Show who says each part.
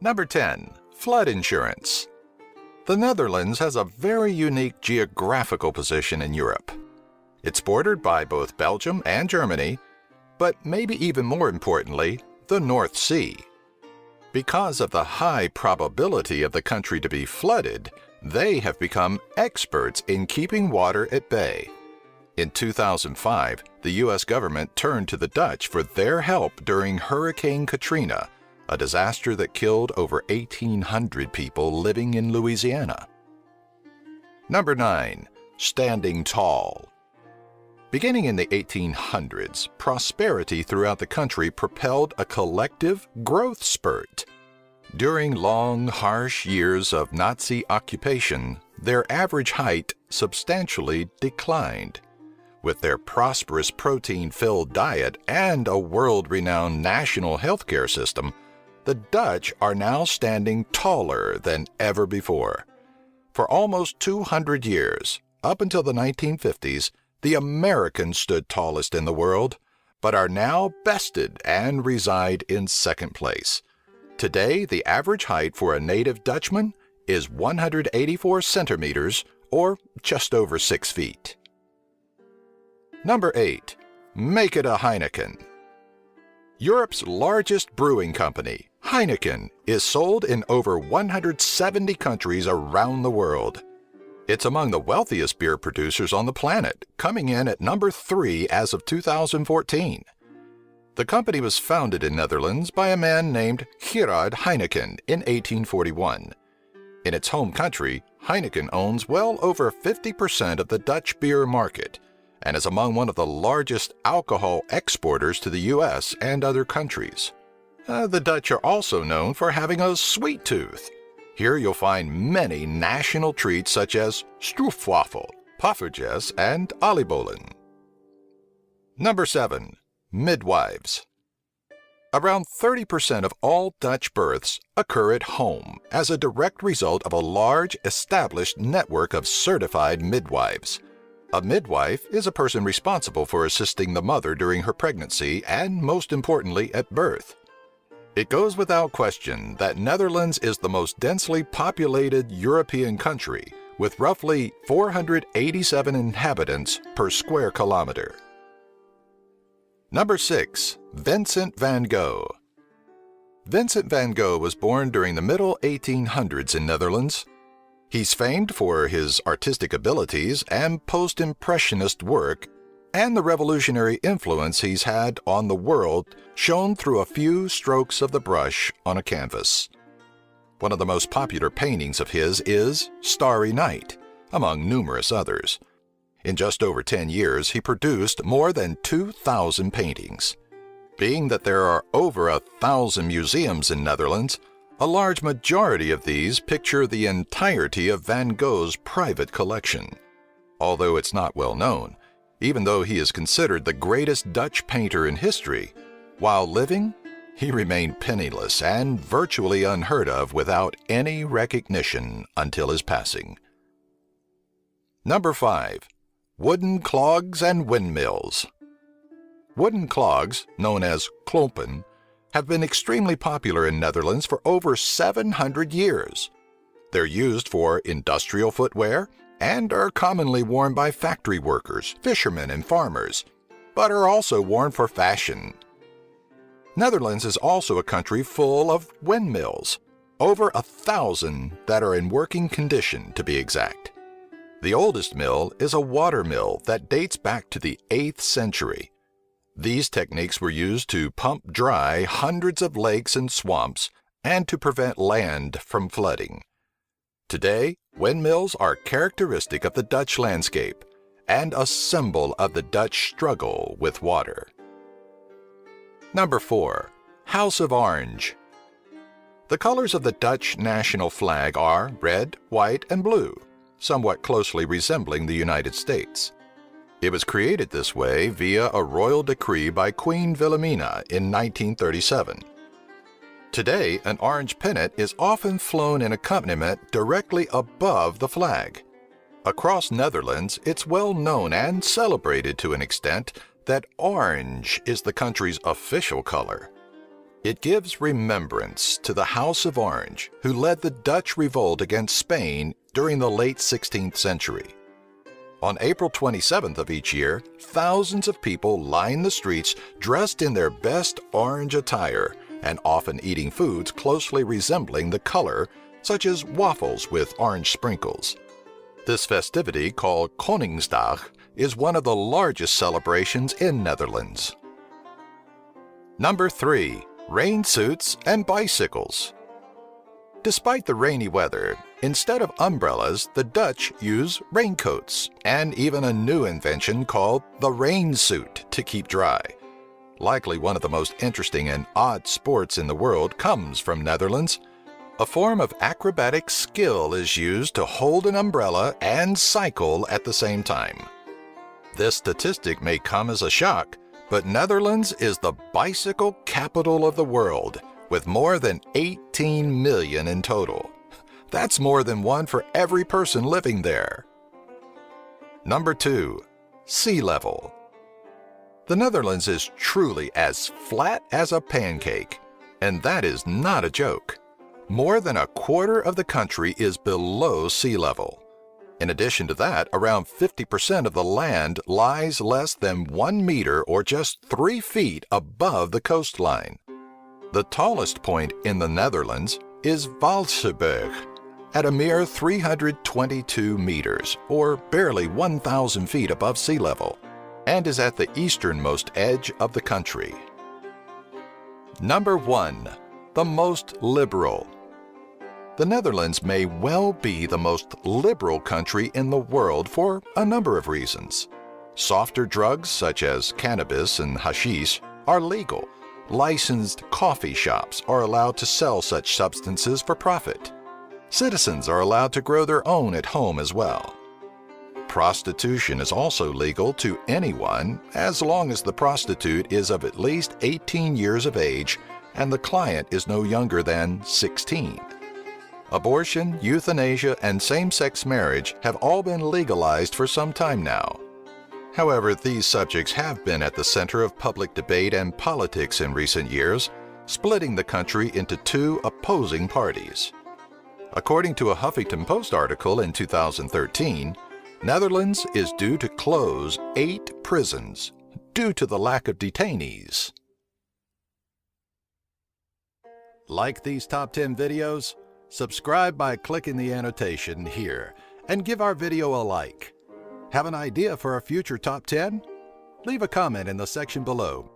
Speaker 1: Number 10. Flood insurance. The Netherlands has a very unique geographical position in Europe. It's bordered by both Belgium and Germany, but maybe even more importantly, the North Sea. Because of the high probability of the country to be flooded, they have become experts in keeping water at bay. In 2005, the U.S. government turned to the Dutch for their help during Hurricane Katrina, a disaster that killed over 1,800 people living in Louisiana. Number 9. Standing tall. Beginning in the 1800s, prosperity throughout the country propelled a collective growth spurt. During long, harsh years of Nazi occupation, their average height substantially declined. With their prosperous protein-filled diet and a world-renowned national healthcare system, the Dutch are now standing taller than ever before. For almost 200 years, up until the 1950s, the Americans stood tallest in the world, but are now bested and reside in second place. Today, the average height for a native Dutchman is 184 centimeters, or just over 6 feet. Number 8. Make it a Heineken. Europe's largest brewing company, Heineken, is sold in over 170 countries around the world. It's among the wealthiest beer producers on the planet, coming in at number 3 as of 2014. The company was founded in Netherlands by a man named Gerard Heineken in 1841. In its home country, Heineken owns well over 50% of the Dutch beer market, and is among one of the largest alcohol exporters to the U.S. and other countries. The Dutch are also known for having a sweet tooth. Here you'll find many national treats such as stroopwafel, poffertjes, and oliebollen. Number 7. Midwives. Around 30% of all Dutch births occur at home as a direct result of a large established network of certified midwives. A midwife is a person responsible for assisting the mother during her pregnancy and, most importantly, at birth. It goes without question that Netherlands is the most densely populated European country, with roughly 487 inhabitants per square kilometer. Number 6. Vincent van Gogh. Vincent van Gogh was born during the middle 1800s in Netherlands. He's famed for his artistic abilities and post-impressionist work, and the revolutionary influence he's had on the world shown through a few strokes of the brush on a canvas. One of the most popular paintings of his is Starry Night, among numerous others. In just over 10 years, he produced more than 2,000 paintings. Being that there are over 1,000 museums in Netherlands, a large majority of these picture the entirety of Van Gogh's private collection. Although it's not well known, even though he is considered the greatest Dutch painter in history, while living, he remained penniless and virtually unheard of without any recognition until his passing. Number 5. Wooden clogs and windmills. Wooden clogs, known as klompen, have been extremely popular in Netherlands for over 700 years. They're used for industrial footwear and are commonly worn by factory workers, fishermen, and farmers, but are also worn for fashion. Netherlands is also a country full of windmills, over 1,000 that are in working condition to be exact. The oldest mill is a water mill that dates back to the 8th century. These techniques were used to pump dry hundreds of lakes and swamps and to prevent land from flooding. Today, windmills are characteristic of the Dutch landscape and a symbol of the Dutch struggle with water. Number 4. House of Orange. The colors of the Dutch national flag are red, white, and blue, somewhat closely resembling the United States. It was created this way via a royal decree by Queen Wilhelmina in 1937. Today, an orange pennant is often flown in accompaniment directly above the flag. Across Netherlands, it's well known and celebrated to an extent that orange is the country's official color. It gives remembrance to the House of Orange, who led the Dutch revolt against Spain during the late 16th century. On April 27th of each year, thousands of people line the streets dressed in their best orange attire and often eating foods closely resembling the color, such as waffles with orange sprinkles. This festivity, called Koningsdag, is one of the largest celebrations in Netherlands. Number 3. Rain suits and bicycles. Despite the rainy weather, instead of umbrellas, the Dutch use raincoats and even a new invention called the rain suit to keep dry. Likely one of the most interesting and odd sports in the world comes from Netherlands. A form of acrobatic skill is used to hold an umbrella and cycle at the same time. This statistic may come as a shock, but Netherlands is the bicycle capital of the world, with more than 18 million in total. That's more than one for every person living there. Number 2. Sea level. The Netherlands is truly as flat as a pancake, and that is not a joke. More than a quarter of the country is below sea level. In addition to that, around 50% of the land lies less than 1 meter or just 3 feet above the coastline. The tallest point in the Netherlands is Valseburg, at a mere 322 meters, or barely 1,000 feet above sea level, and is at the easternmost edge of the country. Number 1. The most liberal. The Netherlands may well be the most liberal country in the world for a number of reasons. Softer drugs such as cannabis and hashish are legal. Licensed coffee shops are allowed to sell such substances for profit. Citizens are allowed to grow their own at home as well. Prostitution is also legal to anyone as long as the prostitute is of at least 18 years of age and the client is no younger than 16. Abortion, euthanasia, and same-sex marriage have all been legalized for some time now. However, these subjects have been at the center of public debate and politics in recent years, splitting the country into 2 opposing parties. According to a Huffington Post article in 2013, Netherlands is due to close 8 prisons due to the lack of detainees. Like these top 10 videos? Subscribe by clicking the annotation here and give our video a like. Have an idea for a future top 10? Leave a comment in the section below.